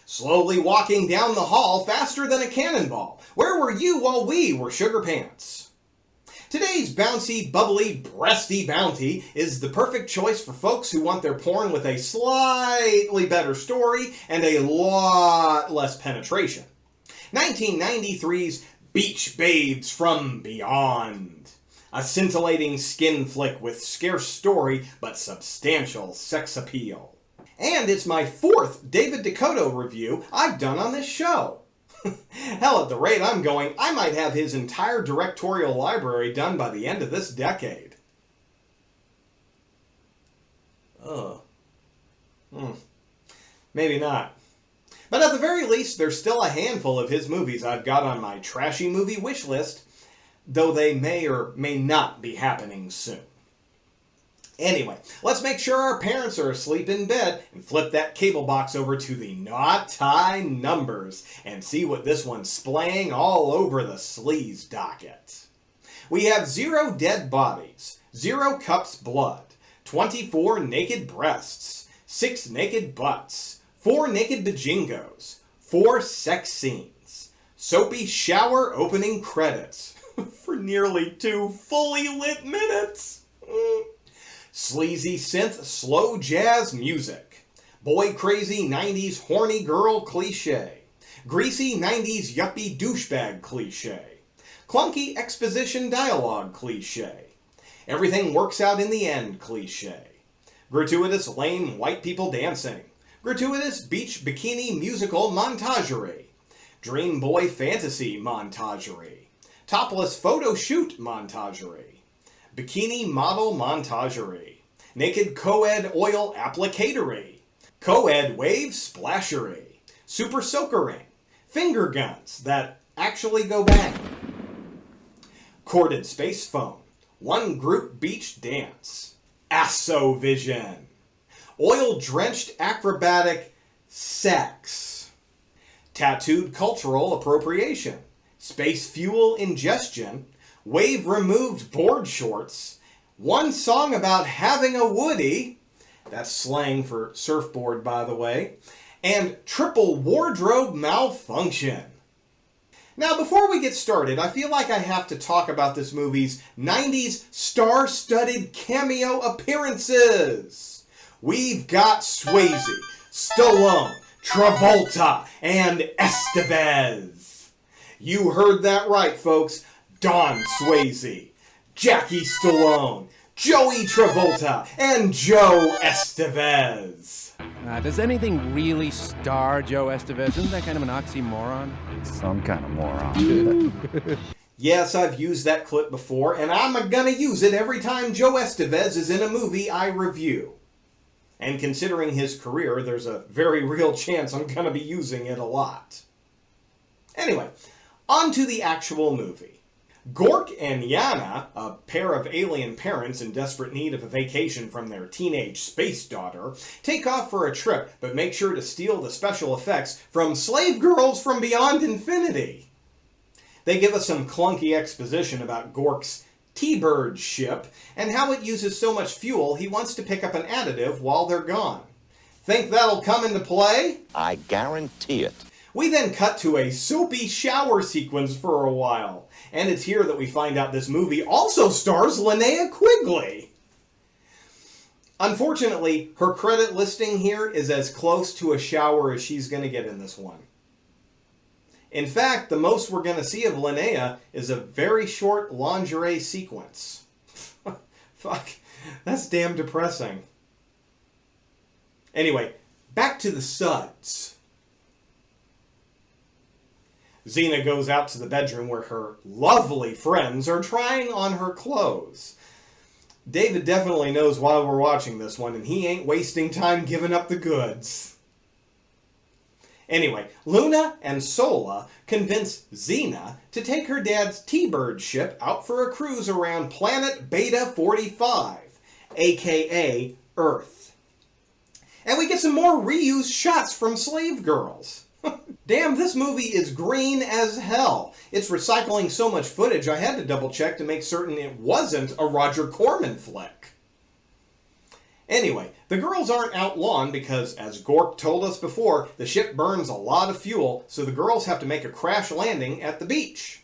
Slowly walking down the hall faster than a cannonball. Where were you while we were sugar pants? Today's bouncy, bubbly, breasty bounty is the perfect choice for folks who want their porn with a slightly better story and a lot less penetration. 1993's Beach Babes from Beyond. A scintillating skin flick with scarce story but substantial sex appeal. And it's my 4th David Dakota review I've done on this show. Hell, at the rate I'm going, I might have his entire directorial library done by the end of this decade. Maybe not. But at the very least, there's still a handful of his movies I've got on my trashy movie wish list, though they may or may not be happening soon. Anyway, let's make sure our parents are asleep in bed and flip that cable box over to the Not Tie numbers and see what this one's splaying all over the sleaze docket. We have 0 dead bodies, 0 cups blood, 24 naked breasts, 6 naked butts, 4 naked bajingos, 4 sex scenes, soapy shower opening credits for nearly 2 fully lit minutes. Sleazy synth slow jazz music, boy crazy 90s horny girl cliche, greasy 90s yuppie douchebag cliche, clunky exposition dialogue cliche, everything works out in the end cliche, gratuitous lame white people dancing, gratuitous beach bikini musical montagerie, dream boy fantasy montagerie, topless photo shoot montagerie, bikini model montagerie, naked co-ed oil applicatory, co-ed wave splashery, super soakering, finger guns that actually go bang, corded space phone, one group beach dance, Assovision, oil-drenched acrobatic sex, tattooed cultural appropriation, space fuel ingestion, wave-removed board shorts, one song about having a woody, that's slang for surfboard by the way, and triple wardrobe malfunction. Now before we get started, I feel like I have to talk about this movie's 90s star-studded cameo appearances. We've got Swayze, Stallone, Travolta, and Estevez. You heard that right, folks. Don Swayze, Jackie Stallone, Joey Travolta, and Joe Estevez. Does anything really star Joe Estevez? Isn't that kind of an oxymoron? Some kind of moron. Yes, I've used that clip before, and I'm gonna use it every time Joe Estevez is in a movie I review. And considering his career, there's a very real chance I'm gonna be using it a lot. Anyway, on to the actual movie. Gork and Yana, a pair of alien parents in desperate need of a vacation from their teenage space daughter, take off for a trip, but make sure to steal the special effects from Slave Girls from Beyond Infinity. They give us some clunky exposition about Gork's T-Bird ship and how it uses so much fuel he wants to pick up an additive while they're gone. Think that'll come into play? I guarantee it. We then cut to a soapy shower sequence for a while, and it's here that we find out this movie also stars Linnea Quigley. Unfortunately, her credit listing here is as close to a shower as she's going to get in this one. In fact, the most we're going to see of Linnea is a very short lingerie sequence. Fuck, that's damn depressing. Anyway, back to the suds. Xena goes out to the bedroom where her lovely friends are trying on her clothes. David definitely knows why we're watching this one, and he ain't wasting time giving up the goods. Anyway, Luna and Sola convince Xena to take her dad's T-Bird ship out for a cruise around planet Beta 45, aka Earth. And we get some more reused shots from Slave Girls. Damn, this movie is green as hell. It's recycling so much footage I had to double check to make certain it wasn't a Roger Corman flick. Anyway, the girls aren't outlawed because, as Gork told us before, the ship burns a lot of fuel, so the girls have to make a crash landing at the beach.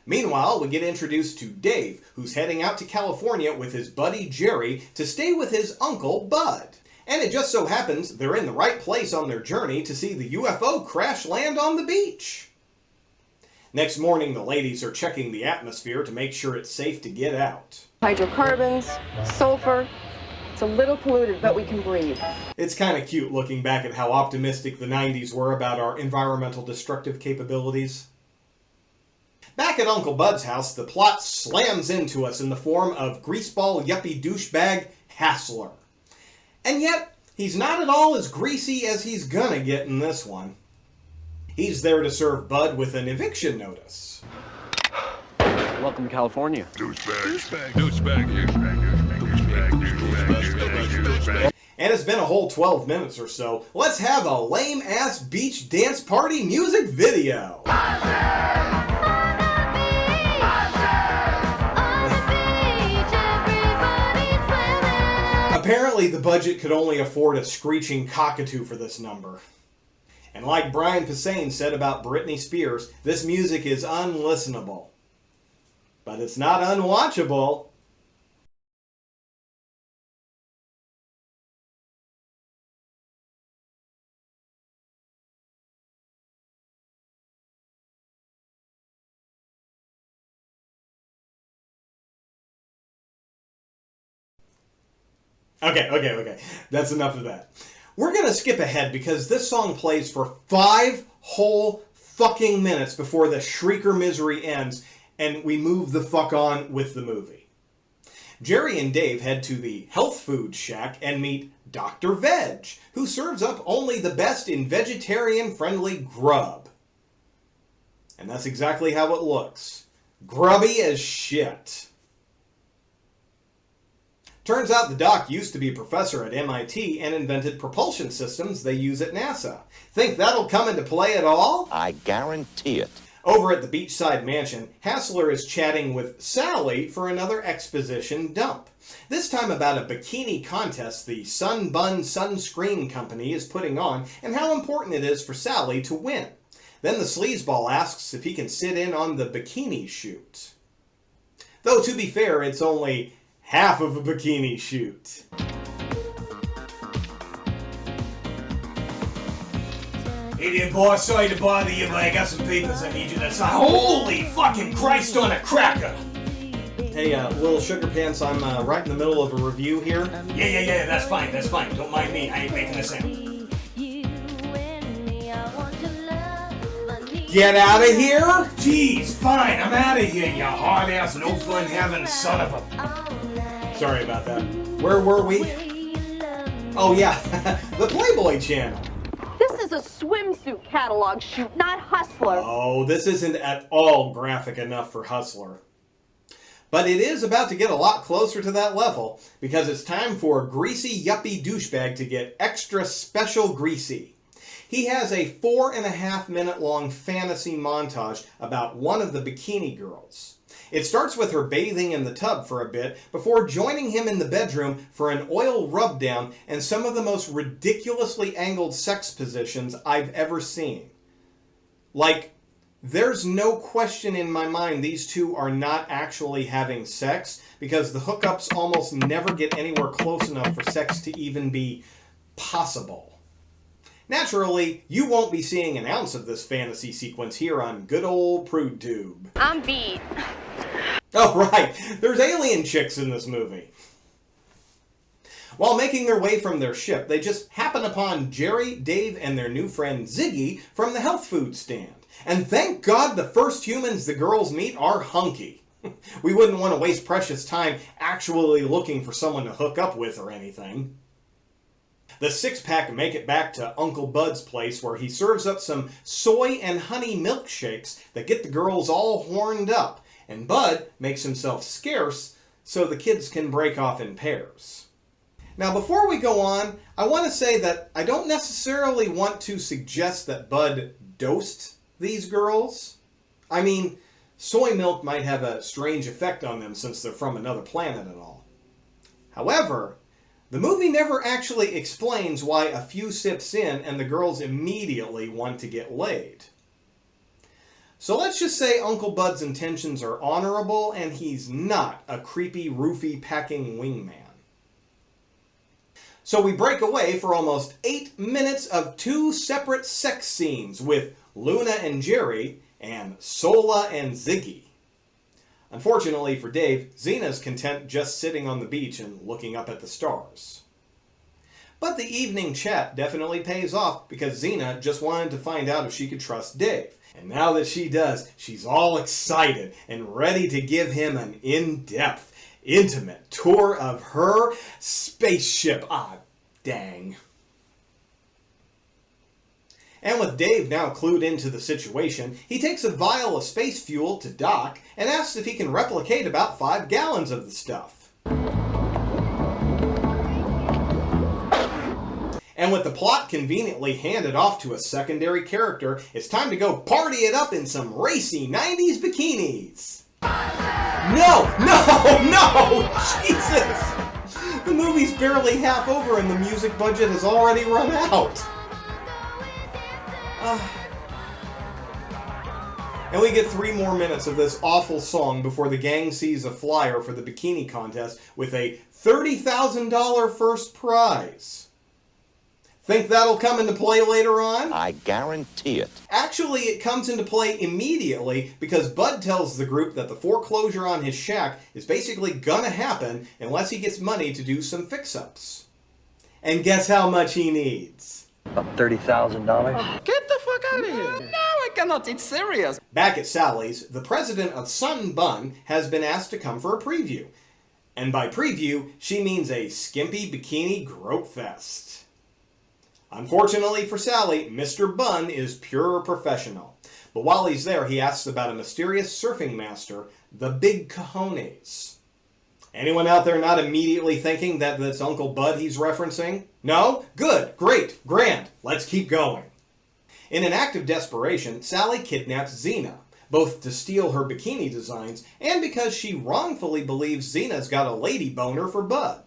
Meanwhile, we get introduced to Dave, who's heading out to California with his buddy Jerry to stay with his uncle Bud. And it just so happens they're in the right place on their journey to see the UFO crash land on the beach. Next morning, the ladies are checking the atmosphere to make sure it's safe to get out. Hydrocarbons, sulfur. It's a little polluted, but we can breathe. It's kind of cute looking back at how optimistic the 90s were about our environmental destructive capabilities. Back at Uncle Bud's house, the plot slams into us in the form of greaseball yuppie douchebag Hassler. And yet, he's not at all as greasy as he's gonna get in this one. He's there to serve Bud with an eviction notice. Welcome to California. And it's been a whole 12 minutes or so. Let's have a lame-ass beach dance party music video. Apparently, the budget could only afford a screeching cockatoo for this number. And like Brian Posehn said about Britney Spears, this music is unlistenable. But it's not unwatchable. Okay. That's enough of that. We're going to skip ahead because this song plays for 5 whole fucking minutes before the shrieker misery ends and we move the fuck on with the movie. Jerry and Dave head to the health food shack and meet Dr. Veg, who serves up only the best in vegetarian-friendly grub. And that's exactly how it looks. Grubby as shit. Turns out the doc used to be a professor at MIT and invented propulsion systems they use at NASA. Think that'll come into play at all? I guarantee it. Over at the beachside mansion, Hassler is chatting with Sally for another exposition dump. This time about a bikini contest the Sun Bun Sunscreen Company is putting on and how important it is for Sally to win. Then the sleazeball asks if he can sit in on the bikini shoot. Though to be fair, it's only half of a bikini shoot. Hey there, boss. Sorry to bother you, but I got some papers I need you to sign. Holy fucking Christ on a cracker! Hey, little sugar pants, I'm right in the middle of a review here. Yeah, that's fine. Don't mind me. I ain't making a sound. Get out of here? Jeez, fine, I'm out of here, you hard-ass, no fun having son of a... Sorry about that. Where were we? Oh yeah, the Playboy channel. This is a swimsuit catalog shoot, not Hustler. Oh, this isn't at all graphic enough for Hustler. But it is about to get a lot closer to that level, because it's time for Greasy Yuppie Douchebag to get extra special greasy. He has a 4.5-minute long fantasy montage about one of the bikini girls. It starts with her bathing in the tub for a bit before joining him in the bedroom for an oil rub down and some of the most ridiculously angled sex positions I've ever seen. Like, there's no question in my mind these two are not actually having sex because the hookups almost never get anywhere close enough for sex to even be possible. Naturally, you won't be seeing an ounce of this fantasy sequence here on good old PrudeTube. I'm beat. Oh, right. There's alien chicks in this movie. While making their way from their ship, they just happen upon Jerry, Dave, and their new friend Ziggy from the health food stand. And thank God the first humans the girls meet are hunky. We wouldn't want to waste precious time actually looking for someone to hook up with or anything. The six-pack make it back to Uncle Bud's place where he serves up some soy and honey milkshakes that get the girls all horned up, and Bud makes himself scarce so the kids can break off in pairs. Now before we go on, I want to say that I don't necessarily want to suggest that Bud dosed these girls. I mean, soy milk might have a strange effect on them since they're from another planet and all. However, the movie never actually explains why a few sips in and the girls immediately want to get laid. So let's just say Uncle Bud's intentions are honorable and he's not a creepy, roofie packing wingman. So we break away for almost 8 minutes of 2 separate sex scenes with Luna and Jerry and Sola and Ziggy. Unfortunately for Dave, Zena's content just sitting on the beach and looking up at the stars. But the evening chat definitely pays off because Zena just wanted to find out if she could trust Dave. And now that she does, she's all excited and ready to give him an in-depth, intimate tour of her spaceship. Ah, dang. And with Dave now clued into the situation, he takes a vial of space fuel to Doc and asks if he can replicate about 5 gallons of the stuff. And with the plot conveniently handed off to a secondary character, it's time to go party it up in some racy 90s bikinis. No! Jesus! The movie's barely half over and the music budget has already run out. And we get 3 more minutes of this awful song before the gang sees a flyer for the bikini contest with a $30,000 first prize. Think that'll come into play later on? I guarantee it. Actually, it comes into play immediately because Bud tells the group that the foreclosure on his shack is basically gonna happen unless he gets money to do some fix-ups. And guess how much he needs? About $30,000. Get the fuck out of here! No, I cannot. It's serious. Back at Sally's, the president of Sun Bun has been asked to come for a preview. And by preview, she means a skimpy bikini grope fest. Unfortunately for Sally, Mr. Bun is pure professional. But while he's there, he asks about a mysterious surfing master, the Big Cojones. Anyone out there not immediately thinking that that's Uncle Bud he's referencing? No? Good, great, grand. Let's keep going. In an act of desperation, Sally kidnaps Xena, both to steal her bikini designs and because she wrongfully believes Xena's got a lady boner for Bud.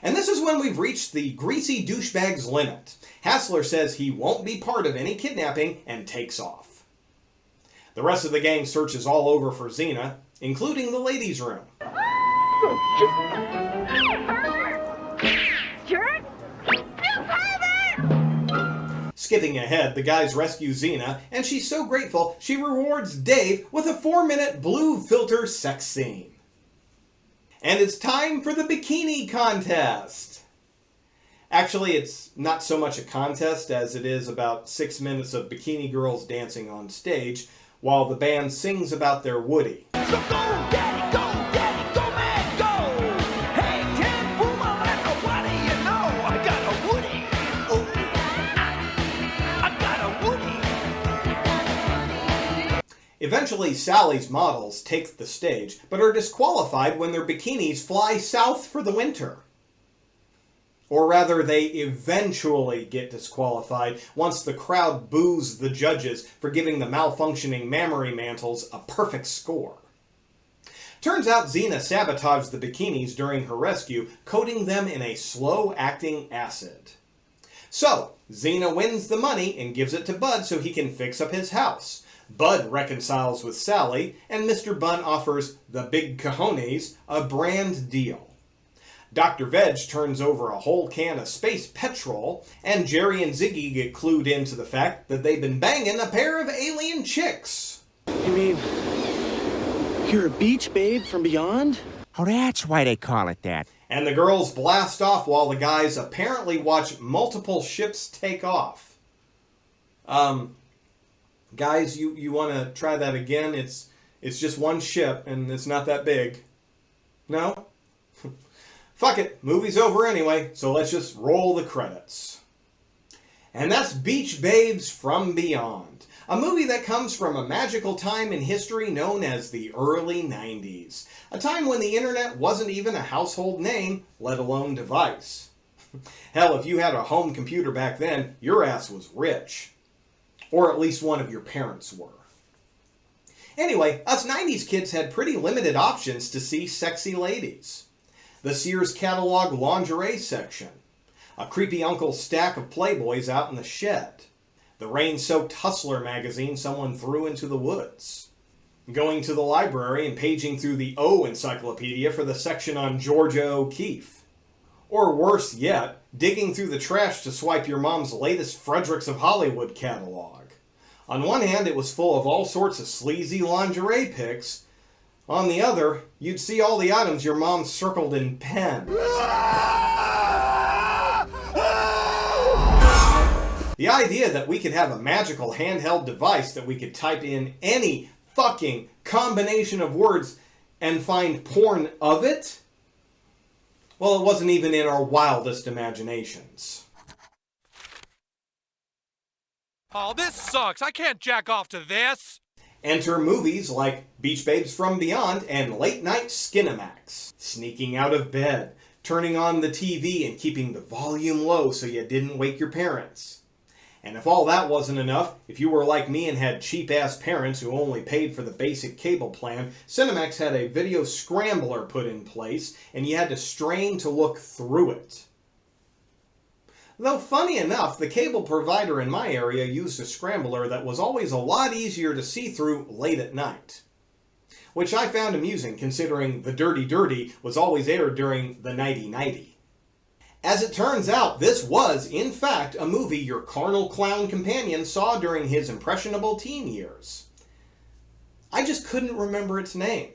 And this is when we've reached the greasy douchebag's limit. Hassler says he won't be part of any kidnapping and takes off. The rest of the gang searches all over for Xena, including the ladies' room. Skipping ahead, the guys rescue Xena, and she's so grateful she rewards Dave with a 4-minute blue filter sex scene. And it's time for the bikini contest! Actually, it's not so much a contest as it is about 6 minutes of bikini girls dancing on stage while the band sings about their Woody. So go, daddy, go, man, go! Hey, Tim, Boomalaka, what do you know? I got a Woody! Ooh, I got a Woody! Eventually, Sally's models take the stage, but are disqualified when their bikinis fly south for the winter. Or rather, they eventually get disqualified once the crowd boos the judges for giving the malfunctioning mammary mantles a perfect score. Turns out Xena sabotaged the bikinis during her rescue, coating them in a slow-acting acid. So, Xena wins the money and gives it to Bud so he can fix up his house. Bud reconciles with Sally, and Mr. Bun offers the Big Cojones a brand deal. Dr. Veg turns over a whole can of space petrol, and Jerry and Ziggy get clued into the fact that they've been banging a pair of alien chicks. You mean you're a beach babe from beyond? Oh, that's why they call it that. And the girls blast off while the guys apparently watch multiple ships take off. Guys, you want to try that again? It's just one ship, and it's not that big. No? Fuck it, movie's over anyway, so let's just roll the credits. And that's Beach Babes from Beyond, a movie that comes from a magical time in history known as the early 90s, a time when the internet wasn't even a household name, let alone device. Hell, if you had a home computer back then, your ass was rich. Or at least one of your parents were. Anyway, us 90s kids had pretty limited options to see sexy ladies. the Sears catalog lingerie section, a creepy uncle's stack of Playboys out in the shed, the rain-soaked Hustler magazine someone threw into the woods, going to the library and paging through the O encyclopedia for the section on Georgia O'Keeffe, or worse yet, digging through the trash to swipe your mom's latest Fredericks of Hollywood catalog. On one hand, it was full of all sorts of sleazy lingerie pics. On the other, you'd see all the items your mom circled in pen. The idea that we could have a magical handheld device that we could type in any fucking combination of words and find porn of it? Well, it wasn't even in our wildest imaginations. Oh, this sucks. I can't jack off to this. Enter movies like Beach Babes from Beyond and Late Night Skinamax. Sneaking out of bed, turning on the TV and keeping the volume low so you didn't wake your parents. And if all that wasn't enough, if you were like me and had cheap-ass parents who only paid for the basic cable plan, Cinemax had a video scrambler put in place, and you had to strain to look through it. Though funny enough, the cable provider in my area used a scrambler that was always a lot easier to see through late at night. Which I found amusing, considering The Dirty Dirty was always aired during the nighty-nighty. As it turns out, this was, in fact, a movie your carnal clown companion saw during his impressionable teen years. I just couldn't remember its name.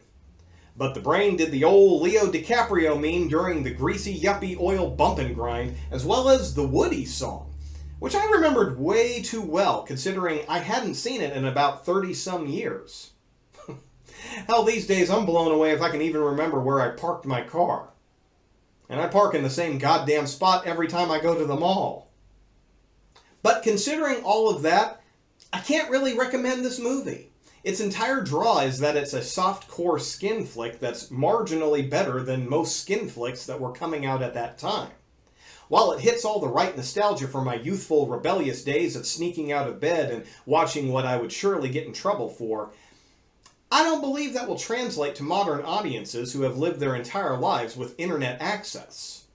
But the brain did the old Leo DiCaprio meme during the greasy yuppie oil bump and grind, as well as the Woody song, which I remembered way too well, considering I hadn't seen it in about 30-some years. Hell, these days I'm blown away if I can even remember where I parked my car. And I park in the same goddamn spot every time I go to the mall. But considering all of that, I can't really recommend this movie. Its entire draw is that it's a soft-core skin flick that's marginally better than most skin flicks that were coming out at that time. While it hits all the right nostalgia for my youthful, rebellious days of sneaking out of bed and watching what I would surely get in trouble for, I don't believe that will translate to modern audiences who have lived their entire lives with internet access.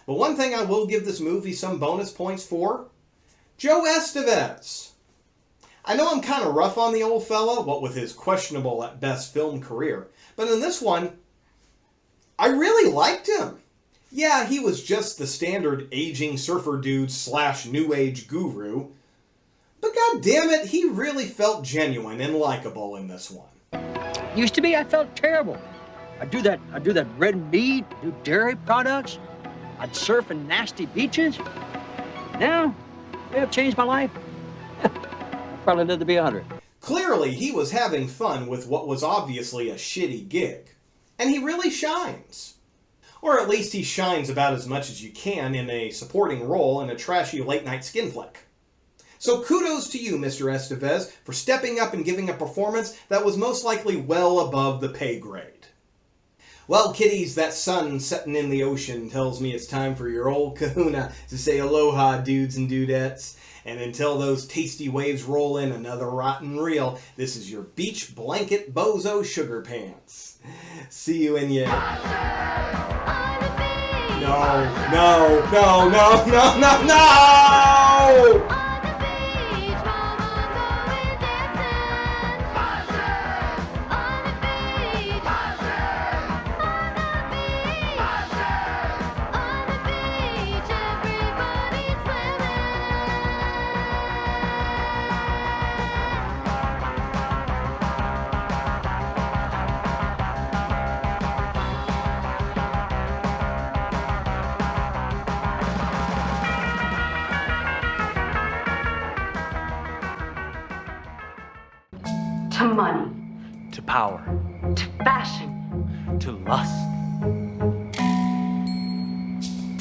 But one thing I will give this movie some bonus points for: Joe Estevez. I know I'm kind of rough on the old fella, what with his questionable at best film career, but in this one, I really liked him. Yeah, he was just the standard aging surfer dude / new age guru, but god damn it, he really felt genuine and likable in this one. Used to be, I felt terrible. I'd do that red meat, do dairy products. I'd surf in nasty beaches. Now, they have changed my life. Probably lived to be 100. Clearly, he was having fun with what was obviously a shitty gig. And he really shines. Or at least he shines about as much as you can in a supporting role in a trashy late-night skin flick. So kudos to you, Mr. Estevez, for stepping up and giving a performance that was most likely well above the pay grade. Well, kiddies, that sun setting in the ocean tells me it's time for your old kahuna to say aloha, dudes and dudettes. And until those tasty waves roll in another rotten reel, this is your beach blanket bozo sugar pants. See you in your... No! To money. To power. To fashion. To lust.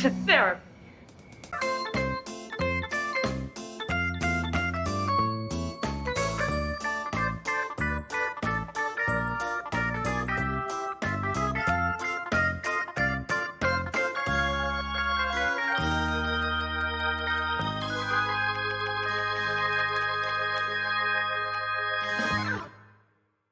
To therapy.